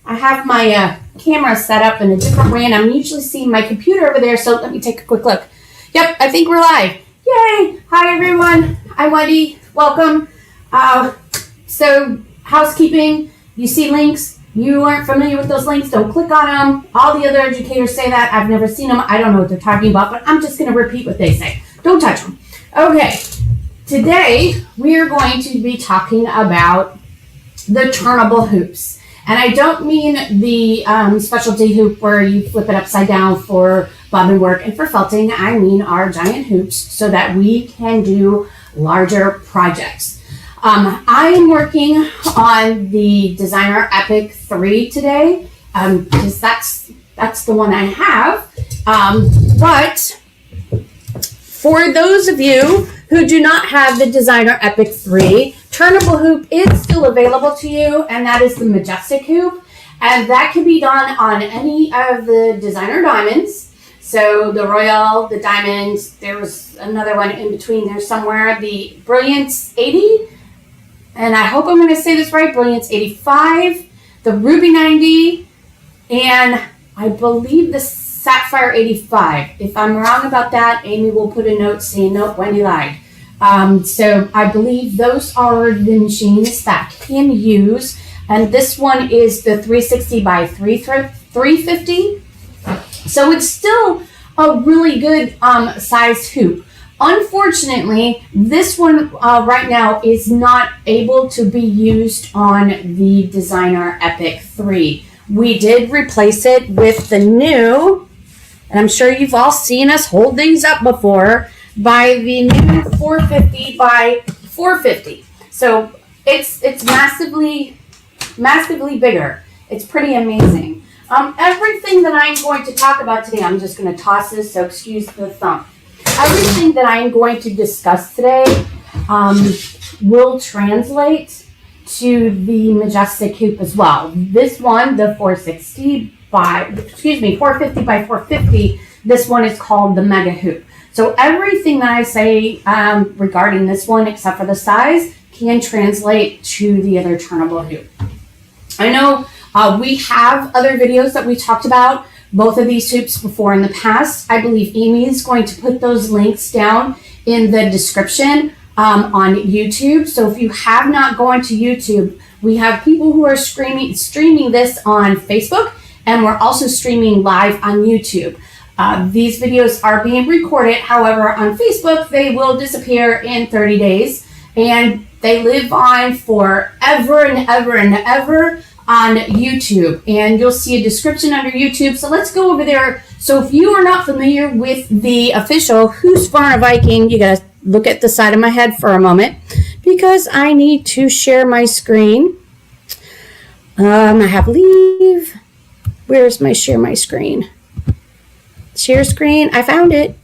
I have my camera set up in a different way, and I'm usually seeing my computer over there, so let me take a quick look. Yep, I think we're live. Yay! Hi, everyone. I'm Wendy. Welcome. So, housekeeping, you see links. You aren't familiar with those links, don't click on them. All the other educators say that. I've never seen them. I don't know what they're talking about, but I'm just going to repeat what they say. Don't touch them. Okay, today we are going to be talking about the turnable hoops. And I don't mean the specialty hoop where you flip it upside down for bobbin work and for felting. I mean our giant hoops so that we can do larger projects. I am working on the Designer Epic 3 today, because that's the one I have. But for those of you who do not have the Designer Epic 3, Turnable Hoop is still available to you, and that is the Majestic hoop. And that can be done on any of the designer diamonds. So the Royal, the Diamonds, there was another one in between there somewhere, the Brilliance 80. And I hope I'm going to say this right, Brilliance 85, the Ruby 90, and I believe the Sapphire 85. If I'm wrong about that, Amy will put a note saying, nope, Wendy lied. So I believe those are the machines that can use, and this one is the 360 by 350. So it's still a really good size hoop. Unfortunately, this one right now is not able to be used on the Designer Epic 3. We did replace it with the new, and I'm sure you've all seen us hold these up before, by the new 450 by 450. So it's massively bigger. It's pretty amazing. Everything that I'm going to talk about today, I'm just going to toss this, so excuse the thump. Everything that I'm going to discuss today will translate to the Majestic hoop as well. This one, the 450 by 450, this one is called the Mega Hoop. So everything that I say regarding this one, except for the size, can translate to the other turnable hoop. I know we have other videos that we talked about both of these hoops before in the past. I believe Amy is going to put those links down in the description on YouTube. So if you have not gone to YouTube, we have people who are streaming this on Facebook, and we're also streaming live on YouTube. These videos are being recorded. However, on Facebook, they will disappear in 30 days, and they live on forever and ever and ever on YouTube, and you'll see a description under YouTube. So let's go over there. So if you are not familiar with the official Husqvarna Viking, you gotta look at the side of my head for a moment because I need to share my screen. I have leave. Where's my share my screen? Share screen. I found it.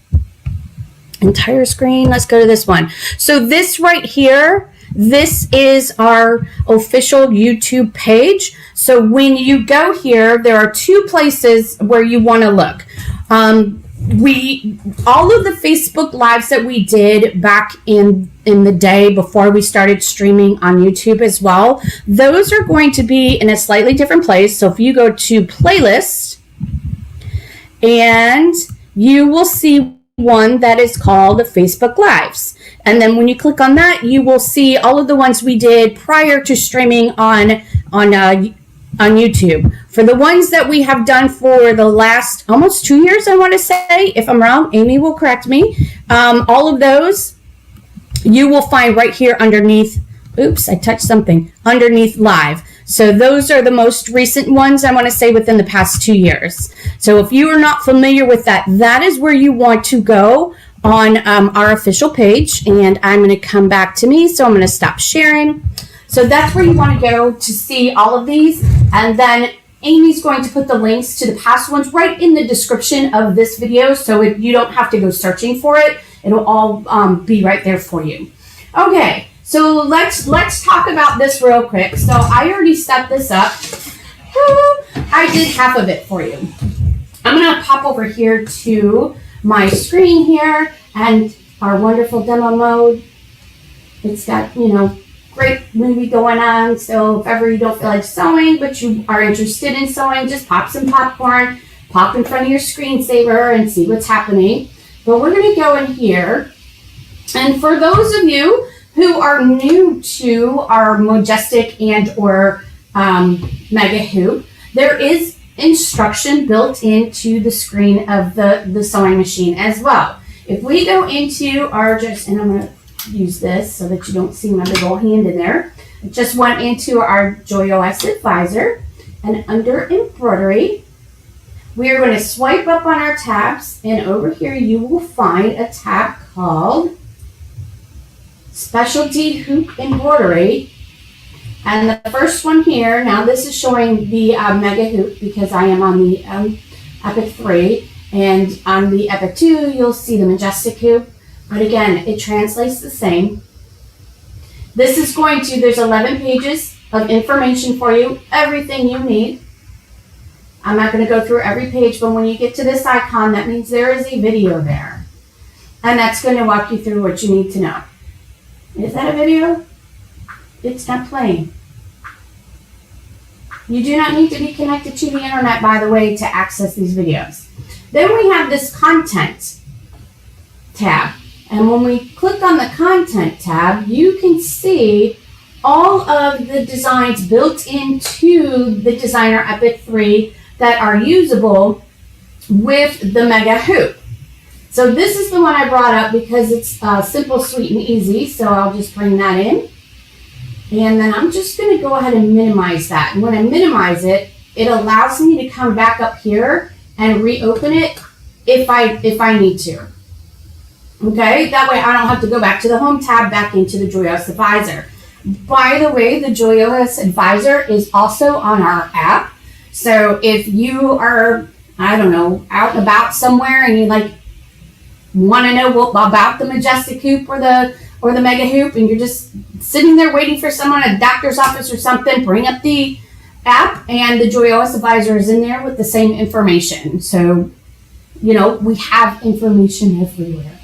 Entire screen. Let's go to this one. So this right here, this is our official YouTube page. So when you go here, there are two places where you want to look. All of the Facebook lives that we did back in the day before we started streaming on YouTube as well, those are going to be in a slightly different place. So if you go to playlist, and you will see one that is called Facebook Lives. And then when you click on that, you will see all of the ones we did prior to streaming on YouTube. For the ones that we have done for the last almost 2 years, I want to say, if I'm wrong, Amy will correct me. All of those you will find right here underneath. Oops, I touched something. Underneath live. So those are the most recent ones, I want to say, within the past 2 years. So if you are not familiar with that, that is where you want to go on our official page. And I'm going to come back to me. So I'm going to stop sharing. So that's where you want to go to see all of these. And then Amy's going to put the links to the past ones right in the description of this video. So you don't have to go searching for it. It'll all be right there for you. Okay. So let's talk about this real quick. So I already set this up. I did half of it for you. I'm going to pop over here to my screen here and our wonderful demo mode. It's got, great movie going on. So if ever you don't feel like sewing, but you are interested in sewing, just pop some popcorn, pop in front of your screensaver and see what's happening. But we're going to go in here. And for those of you who are new to our Majestic and or Mega Hoop, there is instruction built into the screen of the sewing machine as well. If we go into our and I'm going to use this so that you don't see my big old hand in there. I just went into our JoyOS Advisor, and under embroidery, we are going to swipe up on our tabs, and over here you will find a tab called Specialty Hoop Embroidery. And the first one here, now this is showing the Mega Hoop because I am on the Epic 3, and on the Epic 2 you'll see the Majestic Hoop, but again it translates the same. This is going to, there's 11 pages of information for you, everything you need. I'm not going to go through every page, but when you get to this icon, that means there is a video there, and that's going to walk you through what you need to know. Is that a video? It's not playing. You do not need to be connected to the internet, by the way, to access these videos. Then we have this content tab. And when we click on the content tab, you can see all of the designs built into the Designer Epic 3 that are usable with the Mega Hoop. So this is the one I brought up because it's simple, sweet, and easy. So I'll just bring that in. And then I'm just going to go ahead and minimize that. And when I minimize it, it allows me to come back up here and reopen it if I need to. Okay, that way I don't have to go back to the Home tab, back into the JoyOS Advisor. By the way, the JoyOS Advisor is also on our app. So if you are, I don't know, out and about somewhere and you want to know about the Majestic Hoop or the Mega Hoop, and you're just sitting there waiting for someone at a doctor's office or something, bring up the app, and the JoyOS Advisor is in there with the same information. So, we have information everywhere.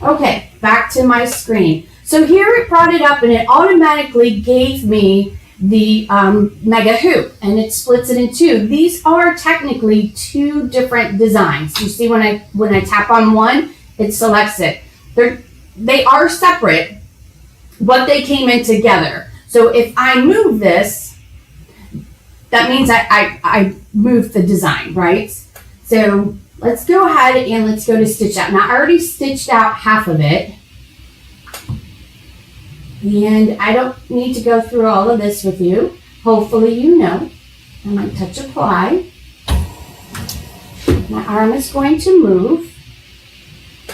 Okay, back to my screen. So here it brought it up, and it automatically gave me the Mega Hoop, and it splits it in two. These are technically two different designs. You see when I tap on one, it selects it. They are separate, but they came in together. So if I move this, that means I moved the design, right? So let's go ahead and let's go to stitch out. Now I already stitched out half of it, and I don't need to go through all of this with you. Hopefully you know. I'm going to touch apply. My arm is going to move.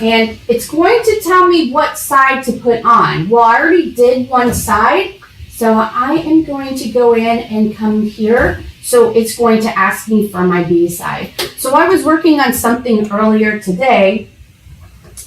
And it's going to tell me what side to put on. Well, I already did one side, so I am going to go in and come here. So it's going to ask me for my B side. So I was working on something earlier today,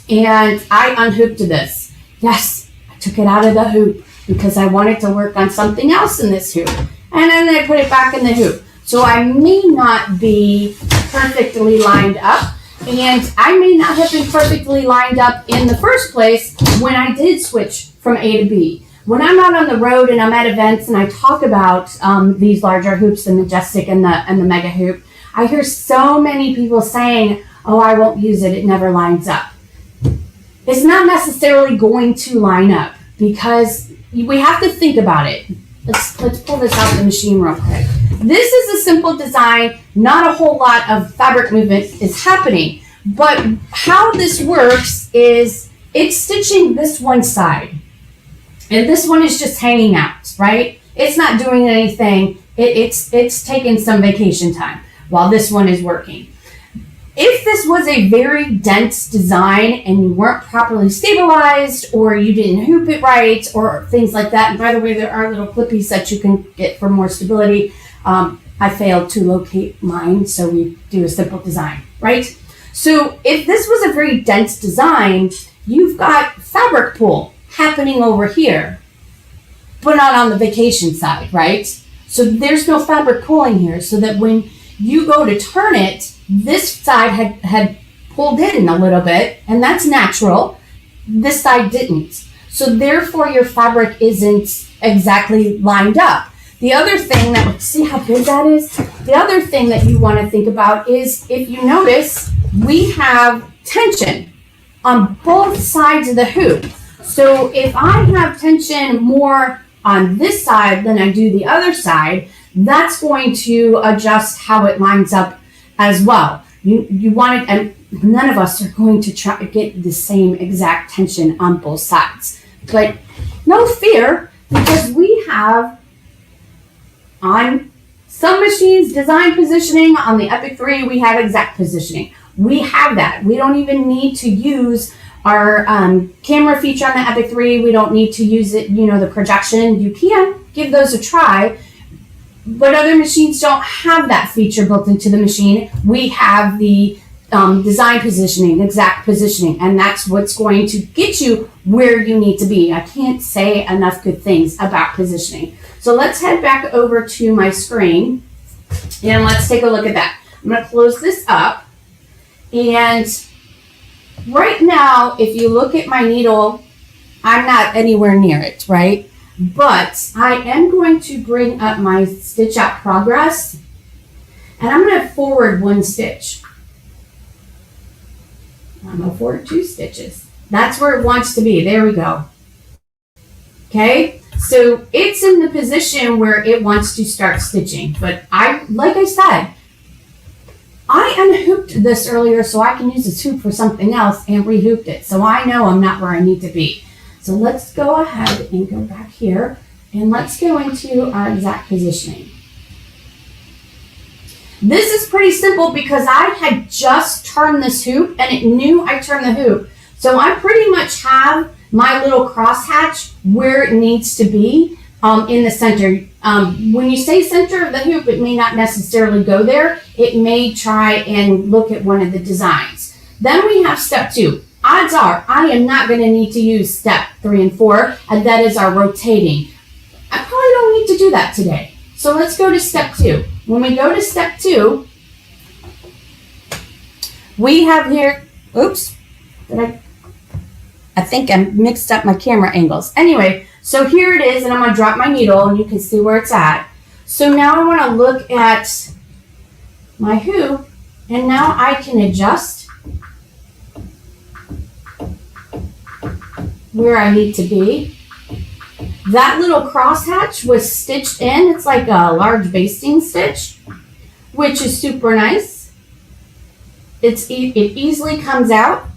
and I unhooked this. Yes, I took it out of the hoop because I wanted to work on something else in this hoop. And then I put it back in the hoop. So I may not be perfectly lined up. And I may not have been perfectly lined up in the first place when I did switch from A to B. When I'm out on the road and I'm at events and I talk about these larger hoops, the Majestic and the Mega Hoop, I hear so many people saying, oh, I won't use it, it never lines up. It's not necessarily going to line up because we have to think about it. Let's pull this out of the machine real quick. This is a simple design, not a whole lot of fabric movement is happening. But how this works is it's stitching this one side. And this one is just hanging out, right? It's not doing anything. It's taking some vacation time while this one is working. If this was a very dense design and you weren't properly stabilized or you didn't hoop it right or things like that, and by the way, there are little clippies that you can get for more stability. I failed to locate mine, so we do a simple design, right? So if this was a very dense design, you've got fabric pull happening over here, but not on the vacation side, right? So there's no fabric pulling here, so that when you go to turn it, this side had pulled in a little bit, and that's natural. This side didn't. So therefore your fabric isn't exactly lined up. The other thing that, see how big that is? The other thing that you want to think about is, if you notice, we have tension on both sides of the hoop. So if I have tension more on this side than I do the other side, that's going to adjust how it lines up as well. You want it, and none of us are going to try to get the same exact tension on both sides. But no fear, because we have on some machines design positioning. On the Epic 3 we have exact positioning. We have that. We don't even need to use our camera feature on the Epic 3. We don't need to use it, the projection. You can give those a try, but other machines don't have that feature built into the machine. We have the design positioning, exact positioning, and that's what's going to get you where you need to be. I can't say enough good things about positioning. So let's head back over to my screen and let's take a look at that. I'm going to close this up, and right now, if you look at my needle, I'm not anywhere near it, right? But I am going to bring up my stitch out progress, and I'm going to forward 1 stitch. I'm going to forward 2 stitches. That's where it wants to be. There we go. Okay, so it's in the position where it wants to start stitching. But like I said, I unhooped this earlier so I can use this hoop for something else and rehooped it. So I know I'm not where I need to be. So let's go ahead and go back here, and let's go into our exact positioning. This is pretty simple because I had just turned this hoop and it knew I turned the hoop. So I pretty much have my little crosshatch where it needs to be in the center. When you say center of the hoop, it may not necessarily go there. It may try and look at one of the designs. Then we have step 2. Odds are I am not going to need to use step 3 and 4, and that is our rotating. I probably don't need to do that today. So let's go to step 2. When we go to step 2, we have here, oops, I think I mixed up my camera angles. Anyway, so here it is, and I'm going to drop my needle, and you can see where it's at. So now I want to look at my hoop, and now I can adjust where I need to be. That little crosshatch was stitched in. It's like a large basting stitch, which is super nice. It easily comes out.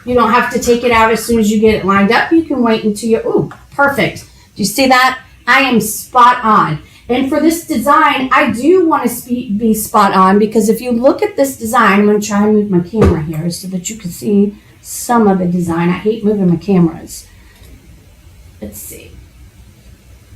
You don't have to take it out as soon as you get it lined up. You can wait until ooh, perfect. Do you see that? I am spot on. And for this design, I do want to be spot on, because if you look at this design, I'm going to try and move my camera here so that you can see some of the design. I hate moving my cameras. Let's see.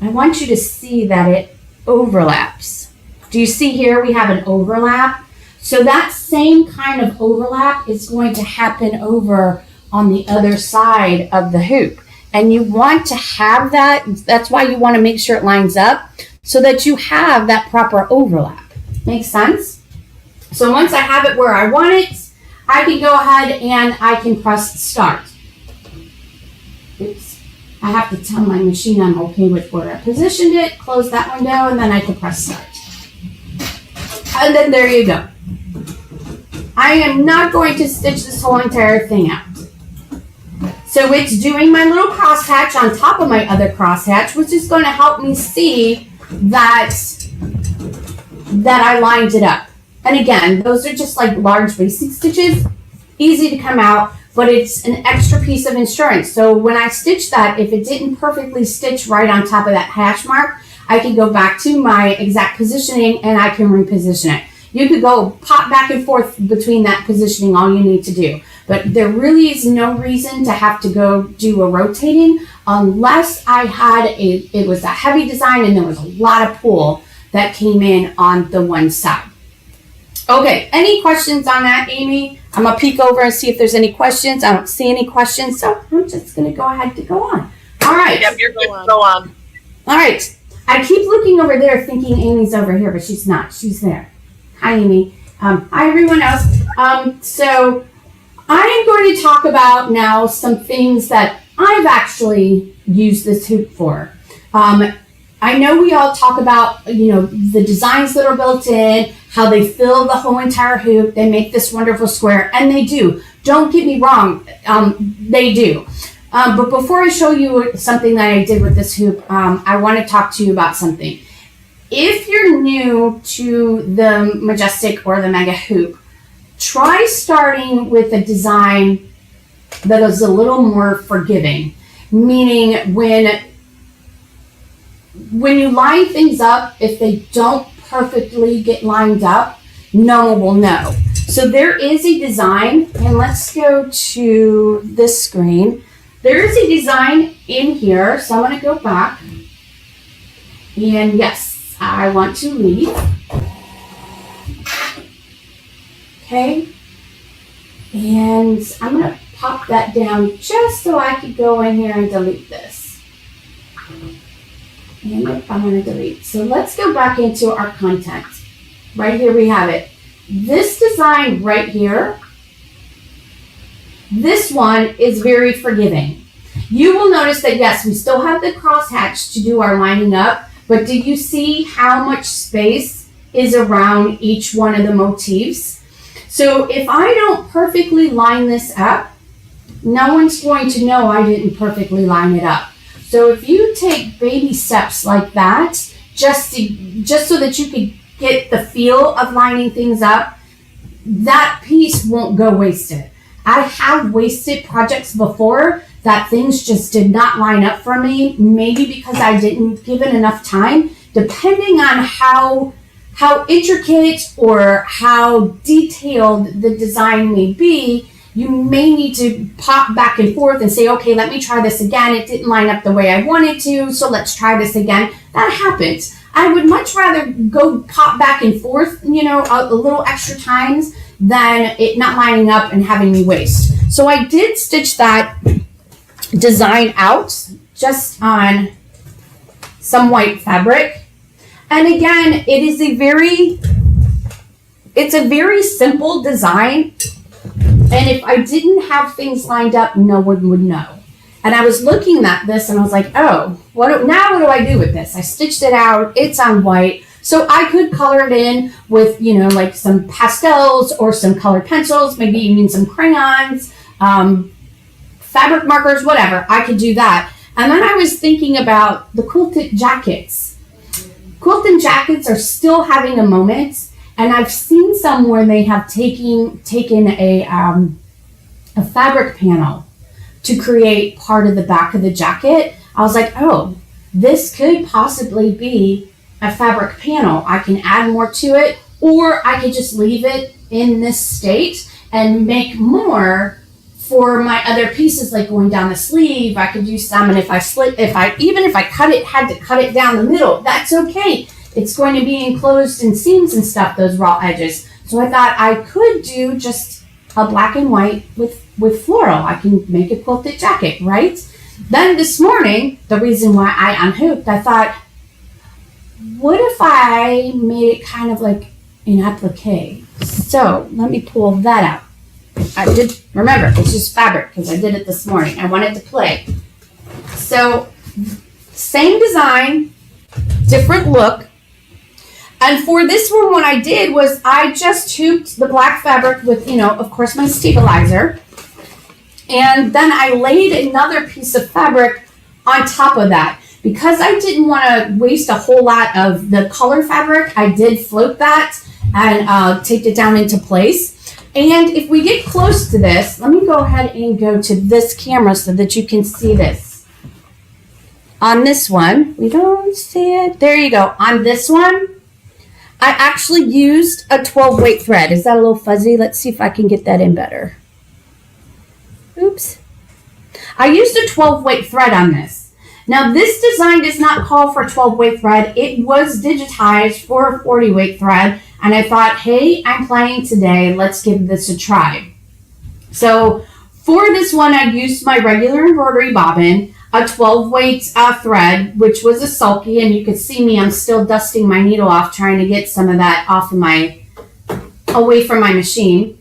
I want you to see that it overlaps. Do you see here we have an overlap? So that same kind of overlap is going to happen over on the other side of the hoop. And you want to have that. That's why you want to make sure it lines up so that you have that proper overlap. Makes sense? So once I have it where I want it, I can go ahead and I can press start. Oops. I have to tell my machine I'm okay with where I positioned it, close that window, and then I can press start. And then there you go. I am not going to stitch this whole entire thing out. So it's doing my little crosshatch on top of my other crosshatch, which is going to help me see that I lined it up. And again, those are just like large basic stitches, easy to come out, but it's an extra piece of insurance. So when I stitch that, if it didn't perfectly stitch right on top of that hash mark, I can go back to my exact positioning and I can reposition it. You could go pop back and forth between that positioning, all you need to do. But there really is no reason to have to go do a rotating unless I had it was a heavy design and there was a lot of pull that came in on the one side. Okay, any questions on that, Amy? I'm gonna peek over and see if there's any questions. I don't see any questions, so I'm just gonna go ahead to go on. All right. Yep, you're good. Go on. All right. I keep looking over there thinking Amy's over here, but she's not. She's there. Hi, Amy. Hi, everyone else. So I am going to talk about now some things that I've actually used this hoop for. I know we all talk about, the designs that are built in, how they fill the whole entire hoop, they make this wonderful square, and they do. Don't get me wrong, they do. But before I show you something that I did with this hoop, I want to talk to you about something. If you're new to the Majestic or the Mega hoop, try starting with a design that is a little more forgiving. Meaning when you line things up, if they don't perfectly get lined up, no one will know. So there is a design, and let's go to this screen. There is a design in here, so I'm going to go back. And yes, I want to leave. Okay. And I'm going to pop that down just so I could go in here and delete this. And I'm going to delete. So let's go back into our content. Right here we have it. This design right here, this one is very forgiving. You will notice that yes, we still have the crosshatch to do our lining up, but do you see how much space is around each one of the motifs? So if I don't perfectly line this up, no one's going to know I didn't perfectly line it up. So if you take baby steps like that, just so that you can get the feel of lining things up, that piece won't go wasted. I have wasted projects before that things just did not line up for me, maybe because I didn't give it enough time, depending on how intricate or how detailed the design may be. You may need to pop back and forth and say, okay, let me try this again. It didn't line up the way I wanted to, so let's try this again. That happens. I would much rather go pop back and forth, a little extra times than it not lining up and having me waste. So I did stitch that design out just on some white fabric. And again, it's a very simple design. And if I didn't have things lined up, no one would know. And I was looking at this and I was like, oh, what do I do with this? I stitched it out. It's on white. So I could color it in with, like some pastels or some colored pencils, maybe even some crayons, fabric markers, whatever. I could do that. And then I was thinking about the quilted jackets. Quilted jackets are still having a moment. And I've seen some where they have taken a fabric panel to create part of the back of the jacket. I was like, oh, this could possibly be a fabric panel. I can add more to it, or I could just leave it in this state and make more for my other pieces, like going down the sleeve. I could do some, and if I had to cut it down the middle, that's okay. It's going to be enclosed in seams and stuff, those raw edges. So I thought I could do just a black and white with floral. I can make a quilted jacket, right? Then this morning, the reason why I unhooped, I thought, what if I made it kind of like an applique? So let me pull that out. Remember, it's just fabric because I did it this morning. I wanted to play. So same design, different look. And for this one, what I did was I just hooped the black fabric with, of course, my stabilizer. And then I laid another piece of fabric on top of that. Because I didn't want to waste a whole lot of the color fabric, I did float that and taped it down into place. And if we get close to this, let me go ahead and go to this camera so that you can see this. On this one, we don't see it. There you go. On this one, I actually used a 12 weight thread. Is that a little fuzzy? Let's see if I can get that in better. Oops. I used a 12 weight thread on this. Now this design does not call for 12 weight thread. It was digitized for a 40 weight thread. And I thought, hey, I'm playing today. Let's give this a try. So for this one, I used my regular embroidery bobbin, a 12 weight thread, which was a sulky, and you could see me, I'm still dusting my needle off, trying to get some of that away from my machine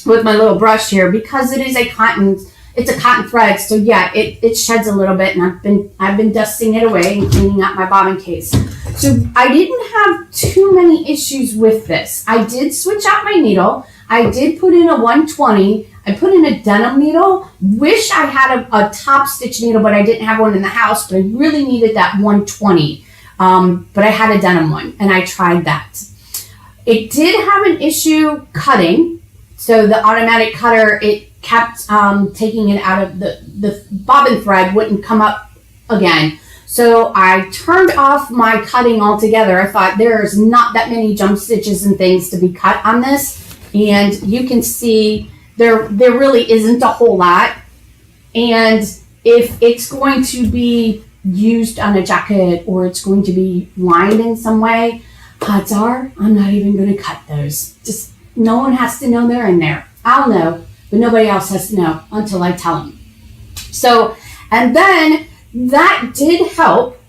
with my little brush here, because it is a cotton it's a cotton thread, so yeah, it sheds a little bit, and I've been dusting it away and cleaning up my bobbin case. So I didn't have too many issues with this. I did switch out my needle. I did put in a 120. I put in a denim needle. Wish I had a top stitch needle, but I didn't have one in the house, but I really needed that 120. But I had a denim one, and I tried that. It did have an issue cutting. So the automatic cutter, it kept taking it out of the bobbin thread, wouldn't come up again. So I turned off my cutting altogether. I thought there's not that many jump stitches and things to be cut on this. And you can see there really isn't a whole lot. And if it's going to be used on a jacket or it's going to be lined in some way, odds are I'm not even going to cut those. Just no one has to know they're in there. I'll know, but nobody else has to know until I tell them. So, and then that did help.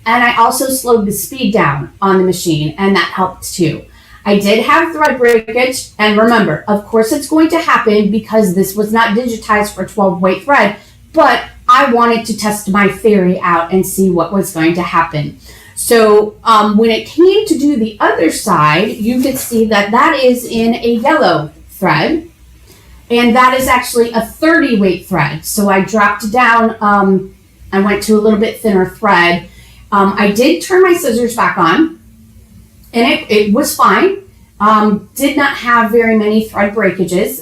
And I also slowed the speed down on the machine, and that helped too. I did have thread breakage, and remember, of course it's going to happen because this was not digitized for 12 weight thread, but I wanted to test my theory out and see what was going to happen. So when it came to do the other side, you could see that that is in a yellow thread, and that is actually a 30 weight thread. So I dropped down, I went to a little bit thinner thread. I did turn my scissors back on, and it was fine. Did not have very many thread breakages.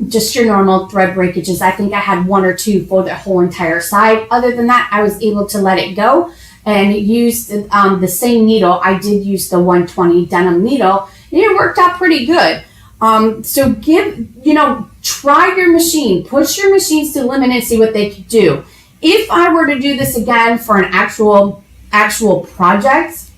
Just your normal thread breakages. I think I had one or two for the whole entire side. Other than that, I was able to let it go and use the same needle. I did use the 120 denim needle, and it worked out pretty good. So try your machine, push your machines to the limit and see what they can do. If I were to do this again for an actual project,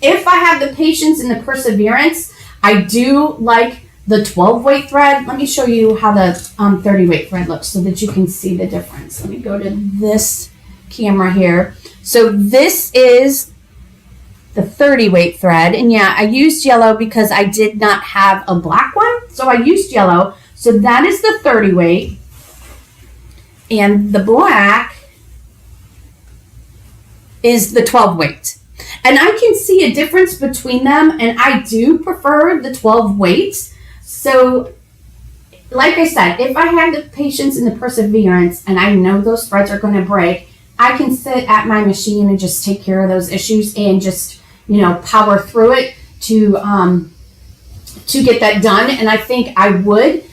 if I have the patience and the perseverance, I do like the 12 weight thread. Let me show you how the 30 weight thread looks so that you can see the difference. Let me go to this camera here. So this is the 30 weight thread, and yeah, I used yellow because I did not have a black one, so I used yellow. So that is the 30 weight, and the black is the 12 weight. And I can see a difference between them, and I do prefer the 12 weights. So like I said, if I have the patience and the perseverance and I know those threads are going to break, I can sit at my machine and just take care of those issues and just, power through it to get that done. And I think I would,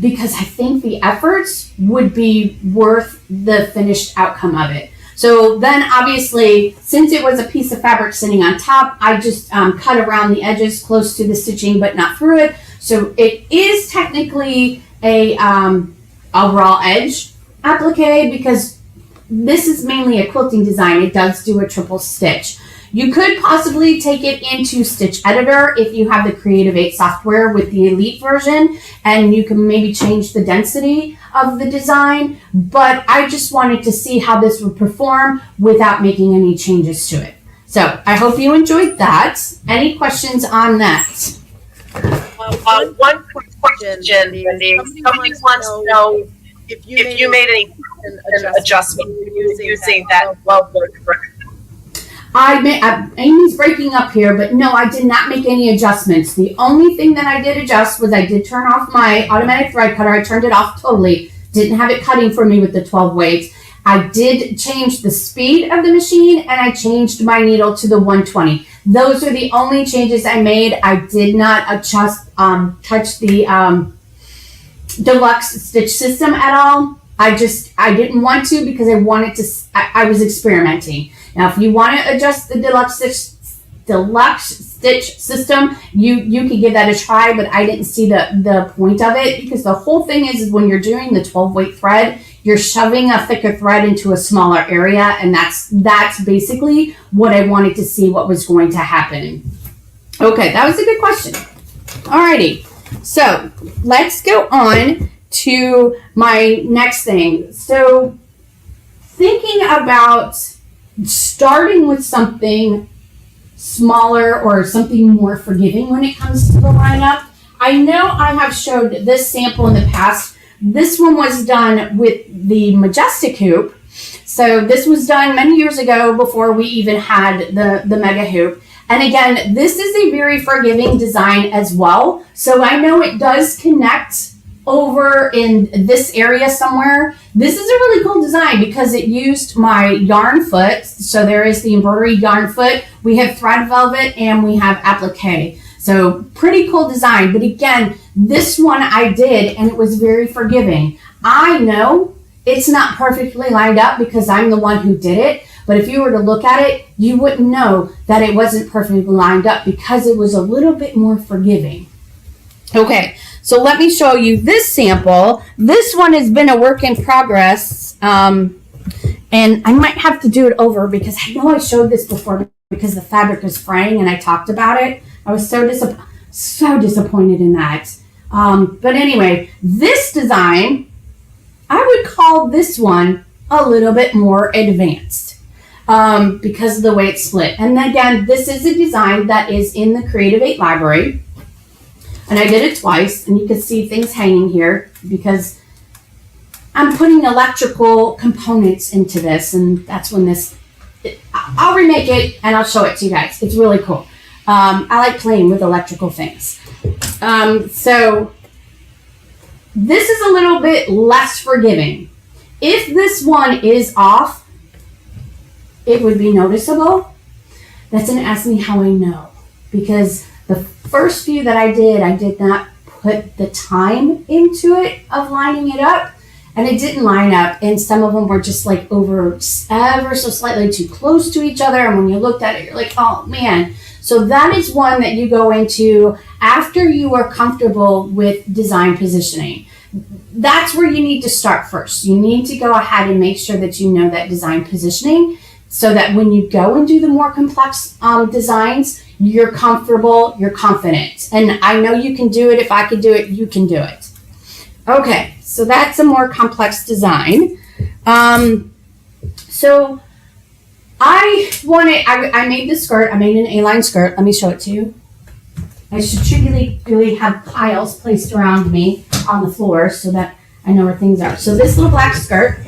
because I think the efforts would be worth the finished outcome of it. So then obviously, since it was a piece of fabric sitting on top, I just cut around the edges close to the stitching, but not through it. So it is technically a raw edge applique because this is mainly a quilting design. It does do a triple stitch. You could possibly take it into Stitch Editor if you have the Creative 8 software with the Elite version, and you can maybe change the density of the design, but I just wanted to see how this would perform without making any changes to it. So I hope you enjoyed that. Any questions on that? One quick question, Wendy. Somebody wants to know if you made any adjustment using that glove work. Amy's breaking up here, but no, I did not make any adjustments. The only thing that I did adjust was I did turn off my automatic thread cutter. I turned it off totally. Didn't have it cutting for me with the 12 weights. I did change the speed of the machine, and I changed my needle to the 120. Those are the only changes I made. I did not adjust, touch the deluxe stitch system at all. I didn't want to because I wanted to, I was experimenting. Now, if you want to adjust the deluxe stitch system, you can give that a try, but I didn't see the point of it because the whole thing is when you're doing the 12 weight thread, you're shoving a thicker thread into a smaller area, and that's basically what I wanted to see what was going to happen. Okay, that was a good question. Alrighty, so let's go on to my next thing. So thinking about starting with something smaller or something more forgiving when it comes to the lineup. I know I have showed this sample in the past, This one was done with the Majestic hoop. So this was done many years ago before we even had the Mega hoop. And again, this is a very forgiving design as well. So I know it does connect over in this area somewhere. This is a really cool design because it used my yarn foot. So there is the embroidery yarn foot. We have thread velvet and we have applique. So pretty cool design. But again, this one I did and it was very forgiving. I know it's not perfectly lined up because I'm the one who did it. But if you were to look at it, you wouldn't know that it wasn't perfectly lined up because it was a little bit more forgiving. Okay, so let me show you this sample. This one has been a work in progress. And I might have to do it over because I know I showed this before because the fabric was fraying and I talked about it. I was so disappointed in that. But anyway, this design, I would call this one a little bit more advanced. Because of the way it's split. And again, this is a design that is in the Creative 8 library. And I did it twice, and you can see things hanging here because I'm putting electrical components into this, and that's when I'll remake it and I'll show it to you guys. It's really cool. I like playing with electrical things. So this is a little bit less forgiving. If this one is off, it would be noticeable. That's going to ask me how I know. Because the first few that I did not put the time into it of lining it up. And it didn't line up. And some of them were just like ever so slightly too close to each other. And when you looked at it, you're like, oh man. So that is one that you go into after you are comfortable with design positioning. That's where you need to start first. You need to go ahead and make sure that you know that design positioning, so that when you go and do the more complex designs, you're comfortable, you're confident. And I know you can do it. If I could do it, you can do it. Okay, so that's a more complex design. So I made this skirt. I made an A-line skirt. Let me show it to you. I should really have piles placed around me on the floor so that I know where things are. So this little black skirt,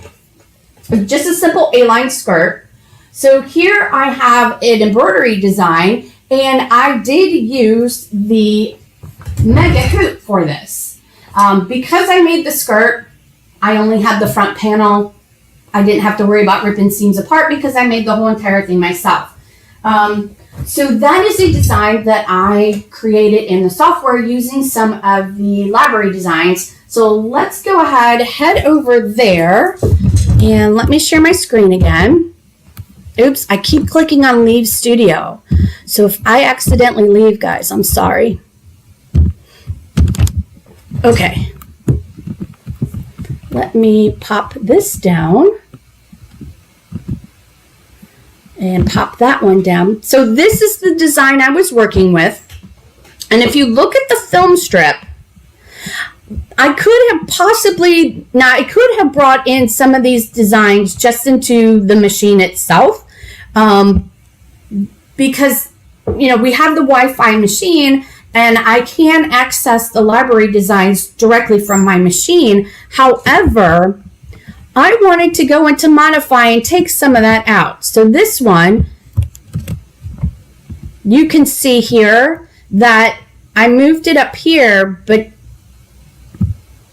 just a simple A-line skirt. So here I have an embroidery design, and I did use the Mega hoop for this. Because I made the skirt, I only had the front panel. I didn't have to worry about ripping seams apart because I made the whole entire thing myself. So that is a design that I created in the software using some of the library designs. So let's go ahead, head over there, and let me share my screen again. Oops, I keep clicking on Leave Studio. So if I accidentally leave, guys, I'm sorry. Okay. Let me pop this down. And pop that one down. So this is the design I was working with. And if you look at the film strip, I could have brought in some of these designs just into the machine itself. Because, we have the Wi-Fi machine and I can access the library designs directly from my machine. However, I wanted to go into modify and take some of that out. So this one, you can see here that I moved it up here, but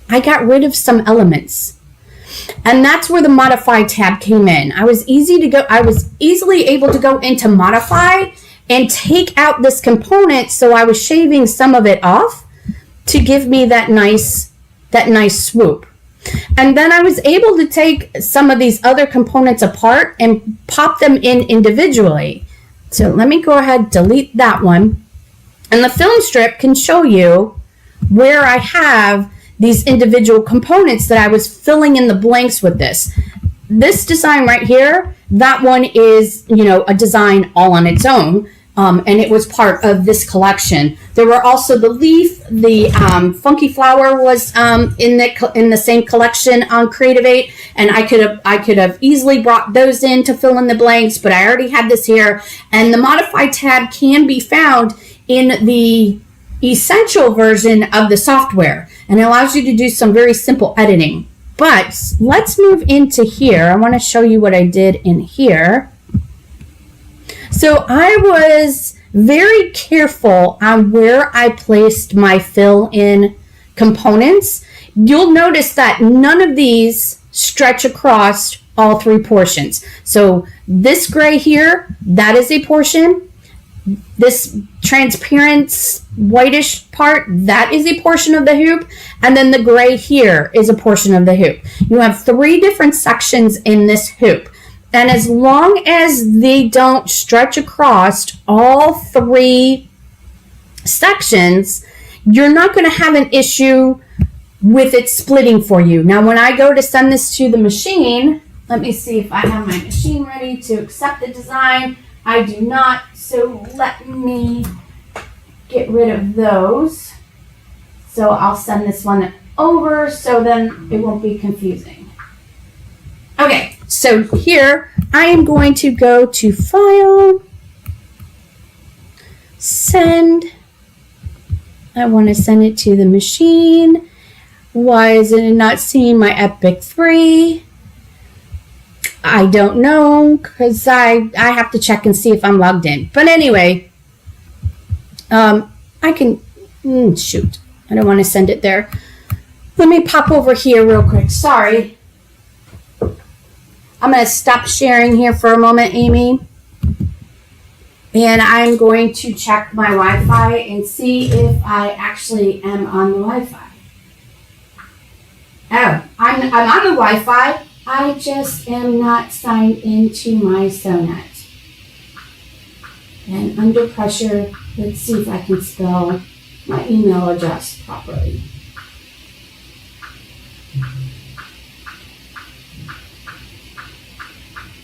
I got rid of some elements. And that's where the modify tab came in. I was easily able to go into modify and take out this component. So I was shaving some of it off to give me that nice swoop. And then I was able to take some of these other components apart and pop them in individually. So let me go ahead, delete that one. And the film strip can show you where I have these individual components that I was filling in the blanks with this. This design right here, that one is, a design all on its own. And it was part of this collection. There were also the leaf, the funky flower was in the same collection on Creative 8, and I could have easily brought those in to fill in the blanks, but I already had this here. And the modify tab can be found in the essential version of the software. and it allows you to do some very simple editing. But let's move into here. I want to show you what I did in here. So I was very careful on where I placed my fill-in components. You'll notice that none of these stretch across all three portions. So this gray here, that is a portion. This transparent whitish part, that is a portion of the hoop. And then the gray here is a portion of the hoop. You have three different sections in this hoop. And as long as they don't stretch across all three sections, you're not going to have an issue with it splitting for you. Now, when I go to send this to the machine, let me see if I have my machine ready to accept the design. I do not, so let me get rid of those. So I'll send this one over so then it won't be confusing. Okay, so here I am going to go to File, Send. I want to send it to the machine. Why is it not seeing my Epic 3? I don't know, because I have to check and see if I'm logged in. But anyway, I can, shoot, I don't want to send it there. Let me pop over here real quick. Sorry. I'm going to stop sharing here for a moment, Amy. And I'm going to check my Wi-Fi and see if I actually am on the Wi-Fi. Oh, I'm on the Wi-Fi. I just am not signed into my Sonet. And under pressure, let's see if I can spell my email address properly.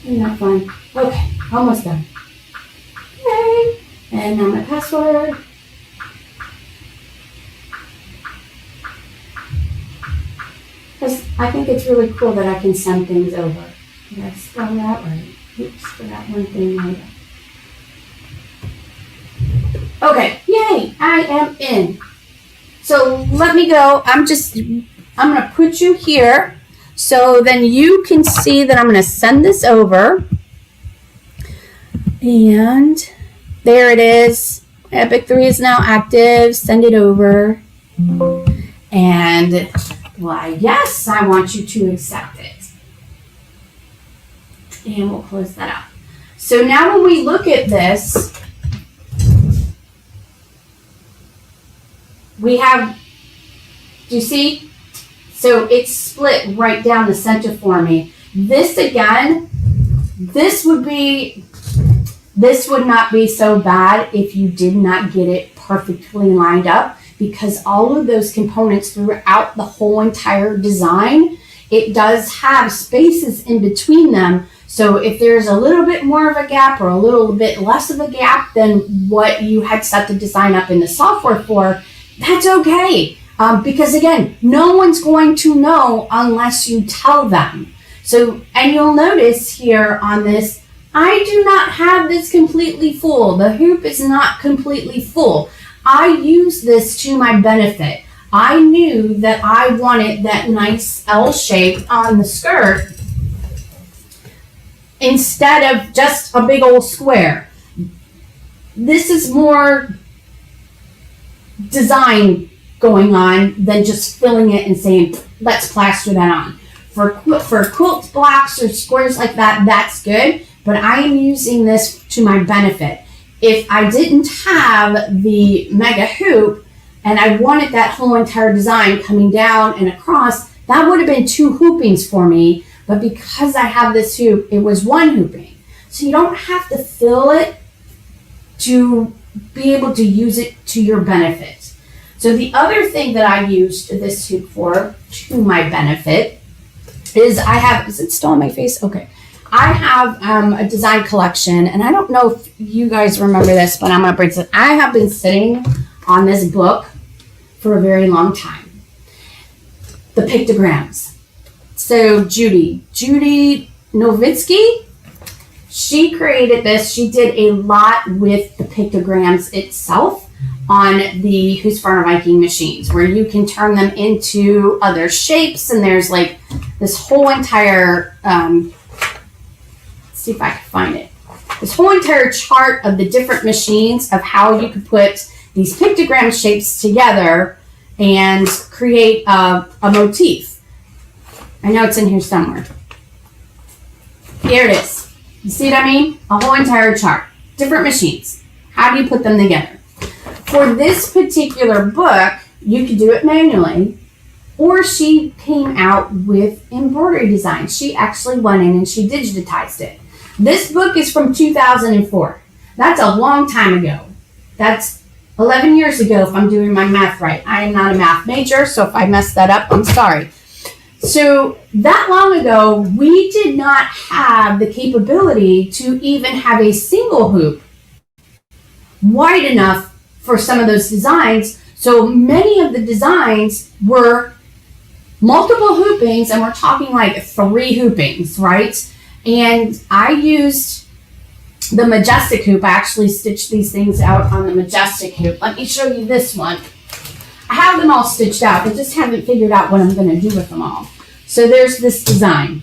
Isn't that fun? Okay, almost done. Okay, and now my password. Because I think it's really cool that I can send things over. Did I spell that right? Oops, forgot one thing later. Okay, yay, I am in. So let me go. I'm going to put you here so then you can see that I'm going to send this over. And there it is. Epic 3 is now active. Send it over. And why, yes, I want you to accept it. And we'll close that up. So now when we look at this, we have, do you see? So it's split right down the center for me. This again, this would not be so bad if you did not get it perfectly lined up, because all of those components throughout the whole entire design, it does have spaces in between them. So if there's a little bit more of a gap or a little bit less of a gap than what you had set the design up in the software for, that's okay. Because again, no one's going to know unless you tell them. So, and you'll notice here on this, I do not have this completely full. The hoop is not completely full. I use this to my benefit. I knew that I wanted that nice L shape on the skirt instead of just a big old square. This is more design going on than just filling it and saying, let's plaster that on. For quilt blocks or squares like that, that's good, but I am using this to my benefit. If I didn't have the mega hoop and I wanted that whole entire design coming down and across, that would have been 2 hoopings for me. But because I have this hoop, it was 1 hooping. So you don't have to fill it to be able to use it to your benefit. So the other thing that I used this hoop for, to my benefit, is I have, is it still on my face? Okay. I have a design collection, and I don't know if you guys remember this, but I'm going to bring this. I have been sitting on this book for a very long time. The Pictograms. So Judy Novitsky, she created this. She did a lot with the pictograms itself. on the Husqvarna Viking machines, where you can turn them into other shapes, and there's like this whole entire, let's see if I can find it, this whole entire chart of the different machines of how you could put these pictogram shapes together and create a motif. I know it's in here somewhere. Here it is. You see what I mean? A whole entire chart. Different machines. How do you put them together? For this particular book, you could do it manually, or she came out with embroidery designs. She actually went in and she digitized it. This book is from 2004. That's a long time ago. That's 11 years ago if I'm doing my math right. I am not a math major, so if I messed that up, I'm sorry. So that long ago, we did not have the capability to even have a single hoop wide enough for some of those designs. So many of the designs were multiple hoopings, and we're talking like 3 hoopings, right? And I used the Majestic hoop. I actually stitched these things out on the Majestic hoop. Let me show you this one. I have them all stitched out. I just haven't figured out what I'm going to do with them all. So there's this design.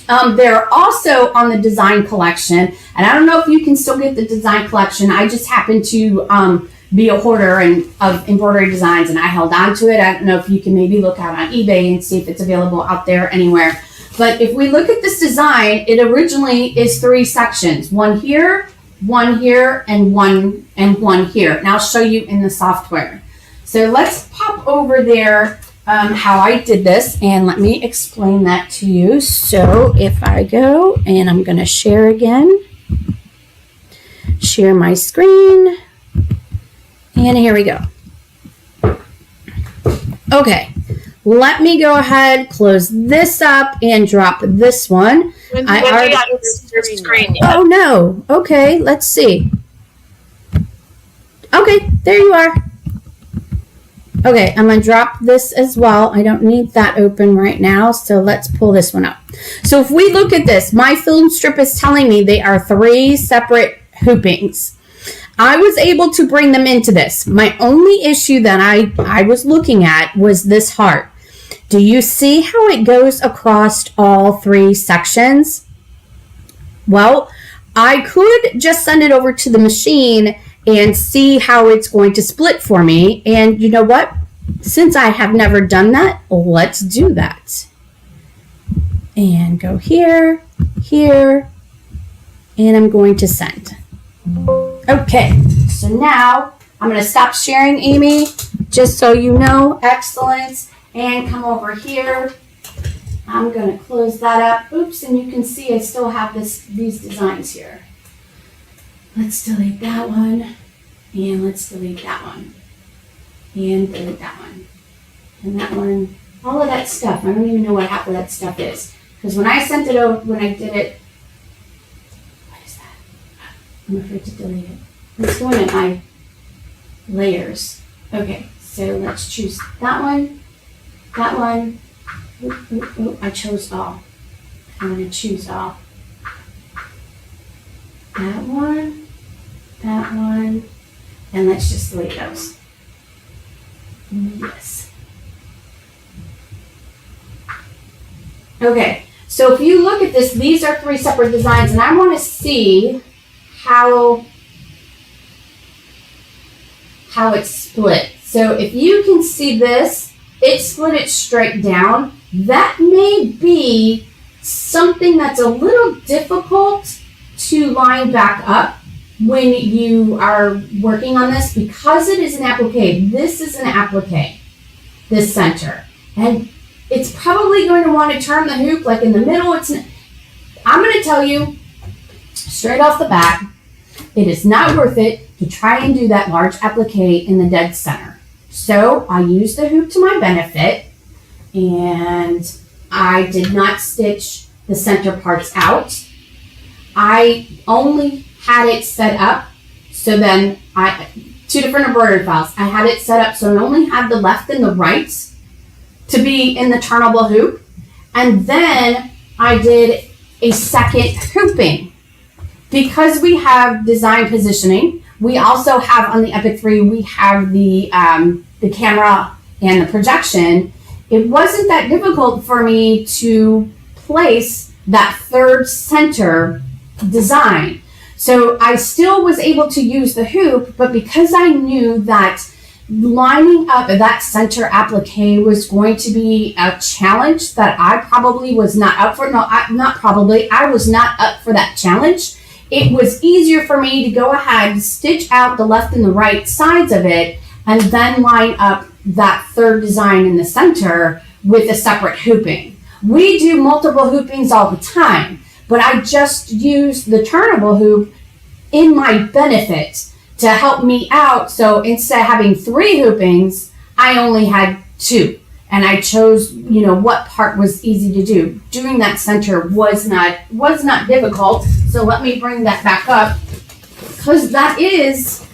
They're also on the design collection, and I don't know if you can still get the design collection. I just happen to be a hoarder of embroidery designs, and I held on to it. I don't know if you can maybe look out on eBay and see if it's available out there anywhere. But if we look at this design, it originally is 3 sections. One here, and one here. And I'll show you in the software. So let's pop over there how I did this, and let me explain that to you. So if I go, and I'm going to share again, share my screen, and here we go. Okay, let me go ahead, close this up, and drop this one. When got your screen yet? Oh no, okay, let's see. Okay, there you are. Okay, I'm going to drop this as well. I don't need that open right now, so let's pull this one up. So if we look at this, my film strip is telling me they are 3 separate hoopings. I was able to bring them into this. My only issue that I was looking at was this heart. Do you see how it goes across all 3 sections? Well, I could just send it over to the machine and see how it's going to split for me. And you know what? Since I have never done that, let's do that. And go here, here, and I'm going to send. Okay, so now I'm going to stop sharing, Amy, just so you know. Excellent. And come over here. I'm going to close that up. Oops, and you can see I still have these designs here. Let's delete that one, and let's delete that one, and delete that one, and that one, all of that stuff. I don't even know what half of that stuff is, because when I sent it over, when I did it, what is that? I'm afraid to delete it. Let's go into my layers. Okay, so let's choose that one, that one. I chose all. I'm going to choose all. That one, and let's just delete those. Yes. Okay, so if you look at this, these are 3 separate designs, and I want to see how it's split. So if you can see this, it split it straight down. That may be something that's a little difficult to line back up when you are working on this, because it is an applique. This is an applique, this center. And it's probably going to want to turn the hoop like in the middle. I'm going to tell you straight off the bat, it is not worth it to try and do that large applique in the dead center. So I used the hoop to my benefit, and I did not stitch the center parts out. I only had it set up so then 2 different embroidery files. I had it set up so I only had the left and the right to be in the turnable hoop. And then I did a second hooping. Because we have design positioning, We also have on the Epic 3, we have the camera and the projection. It wasn't that difficult for me to place that third center design. So I still was able to use the hoop, but because I knew that lining up that center applique was going to be a challenge that I probably was not up for. I was not up for that challenge. It was easier for me to go ahead, stitch out the left and the right sides of it, and then line up that third design in the center with a separate hooping. We do multiple hoopings all the time, but I just use the turnable hoop in my benefit to help me out. So instead of having 3 hoopings, I only had 2. And I chose, what part was easy to do. Doing that center was not difficult. So let me bring that back up, because that is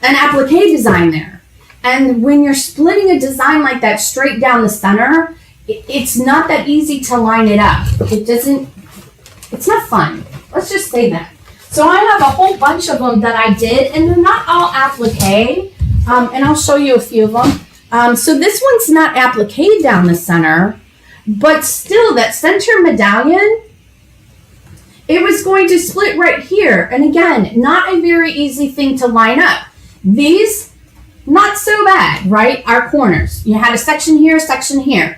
an applique design there. And when you're splitting a design like that straight down the center, it's not that easy to line it up. It's not fun. Let's just say that. So I have a whole bunch of them that I did, and they're not all applique, and I'll show you a few of them. So this one's not applique down the center, but still that center medallion, it was going to split right here. And again, not a very easy thing to line up. These, not so bad, right? Our corners. You had a section here,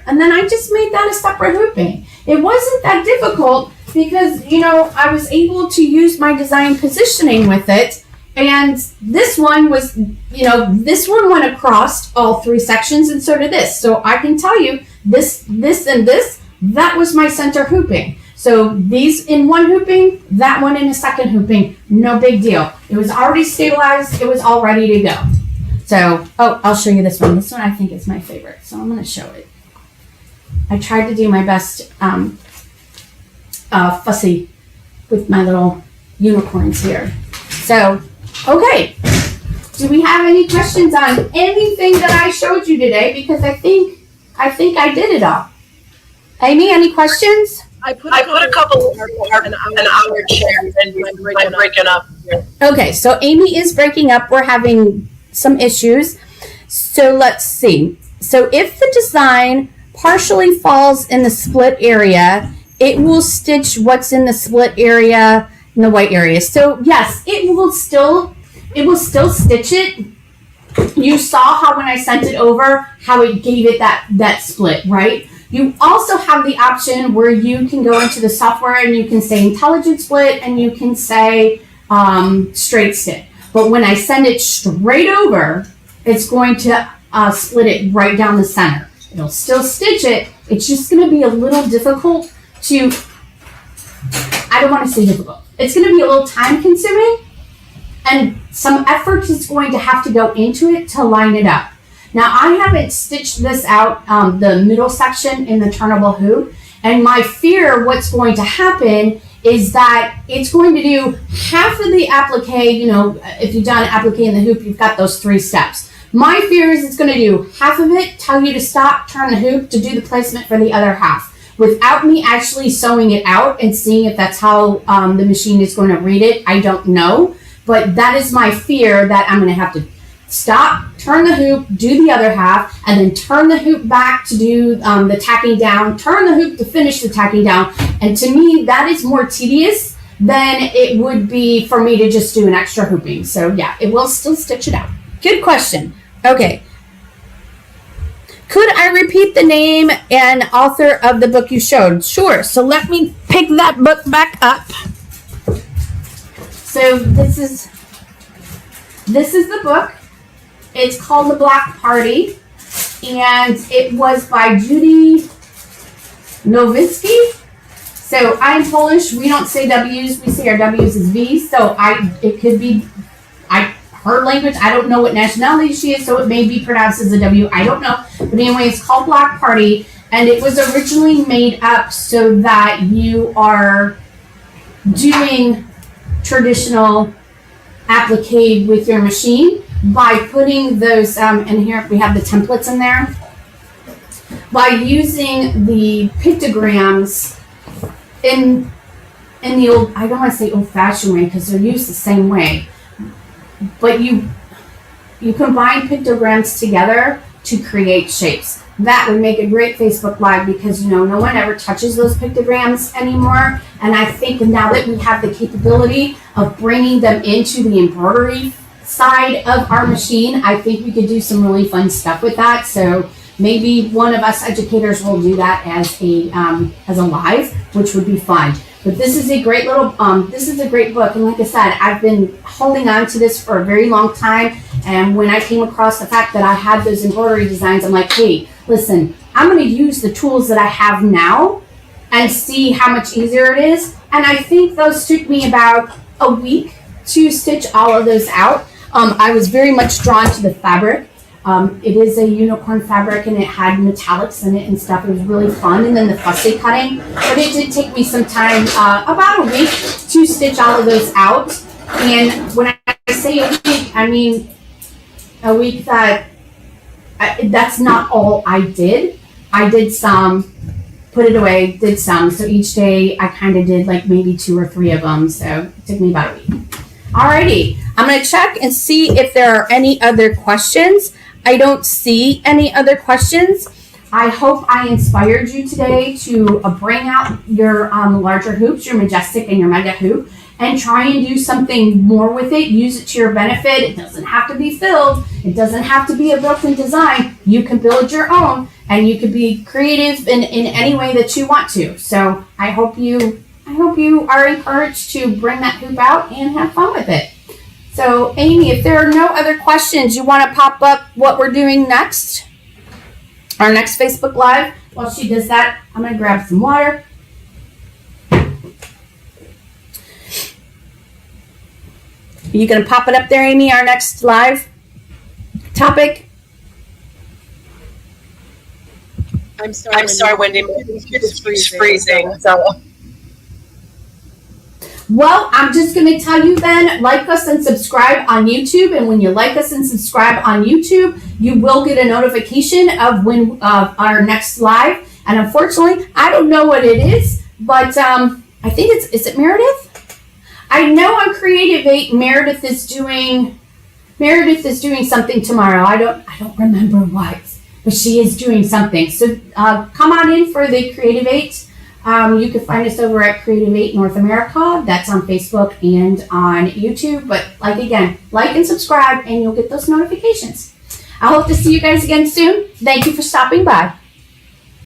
and then I just made that a separate hooping. It wasn't that difficult, because, I was able to use my design positioning with it. And this one was, this one went across all 3 sections, and so did this. So I can tell you this, and this, that was my center hooping. So these in one hooping, that one in a second hooping, no big deal. It was already stabilized. It was all ready to go. So, I'll show you this one. This one I think is my favorite. So I'm going to show it. I tried to do my best fussy with my little unicorns here. So, okay. Do we have any questions on anything that I showed you today? Because I think I did it all. Amy, any questions? I put a couple an hour chair and I'm breaking up. Okay, so Amy is breaking up. We're having some issues. So let's see. So if the design partially falls in the split area, it will stitch what's in the split area in the white area. So yes, it will still stitch it. You saw how when I sent it over, how it gave it that split, right? You also have the option where you can go into the software and you can say intelligent split and you can say straight stitch. But when I send it straight over, it's going to split it right down the center. It'll still stitch it. It's just going to be a little difficult to, I don't want to say difficult. It's going to be a little time consuming, and some effort is going to have to go into it to line it up. Now, I haven't stitched this out, the middle section in the turnable hoop, and my fear what's going to happen is that it's going to do half of the applique. If you've done applique in the hoop, you've got those 3 steps. My fear is it's going to do half of it, tell you to stop, turn the hoop to do the placement for the other half, without me actually sewing it out and seeing if that's how the machine is going to read it. I don't know, but that is my fear, that I'm going to have to stop, turn the hoop, do the other half, and then turn the hoop back to do the tacking down, turn the hoop to finish the tacking down. And to me, that is more tedious than it would be for me to just do an extra hooping. So yeah, it will still stitch it out. Good question. Okay. Could I repeat the name and author of the book you showed? Sure. So let me pick that book back up. So this is the book. It's called The Black Party, and it was by Judy Nowicki. So I'm Polish. We don't say W's. We say our W's as V's. So it could be her language. I don't know what nationality she is, so it may be pronounced as a W. I don't know. But anyway, it's called Black Party, and it was originally made up so that you are doing traditional applique with your machine by putting those, and here we have the templates in there, by using the pictograms in the old, I don't want to say old-fashioned way because they're used the same way. but you combine pictograms together to create shapes. That would make a great Facebook Live because, no one ever touches those pictograms anymore. And I think now that we have the capability of bringing them into the embroidery side of our machine, I think we could do some really fun stuff with that. So maybe one of us educators will do that as a live, which would be fun. But this is a great little, this is a great book. And like I said, I've been holding on to this for a very long time. And when I came across the fact that I had those embroidery designs, I'm like, hey, listen, I'm going to use the tools that I have now and see how much easier it is. And I think those took me about a week to stitch all of those out. I was very much drawn to the fabric. It is a unicorn fabric and it had metallics in it and stuff. It was really fun. And then the fussy cutting. But it did take me some time, about a week, to stitch all of those out. And when I say a week, I mean a week that's not all I did. I did some, put it away, did some. So each day I kind of did like maybe 2 or 3 of them. So it took me about a week. Alrighty, I'm going to check and see if there are any other questions. I don't see any other questions. I hope I inspired you today to bring out your larger hoops, your Majestic and your Mega hoop, and try and do something more with it. Use it to your benefit. It doesn't have to be filled. It doesn't have to be a broken design. You can build your own, and you can be creative in any way that you want to. So I hope you are encouraged to bring that hoop out and have fun with it. So Amy, if there are no other questions, you want to pop up what we're doing next? Our next Facebook Live. While she does that, I'm going to grab some water. Are you going to pop it up there, Amy, our next live topic? I'm sorry, Wendy. It's freezing. So. Well, I'm just going to tell you then, like us and subscribe on YouTube. And when you like us and subscribe on YouTube, you will get a notification of when our next live. And unfortunately, I don't know what it is, but I think is it Meredith? I know on Creative 8, Meredith is doing something tomorrow. I don't remember what, but she is doing something. So come on in for the Creative 8. You can find us over at Creative 8 North America. That's on Facebook and on YouTube. But like and subscribe, and you'll get those notifications. I hope to see you guys again soon. Thank you for stopping by.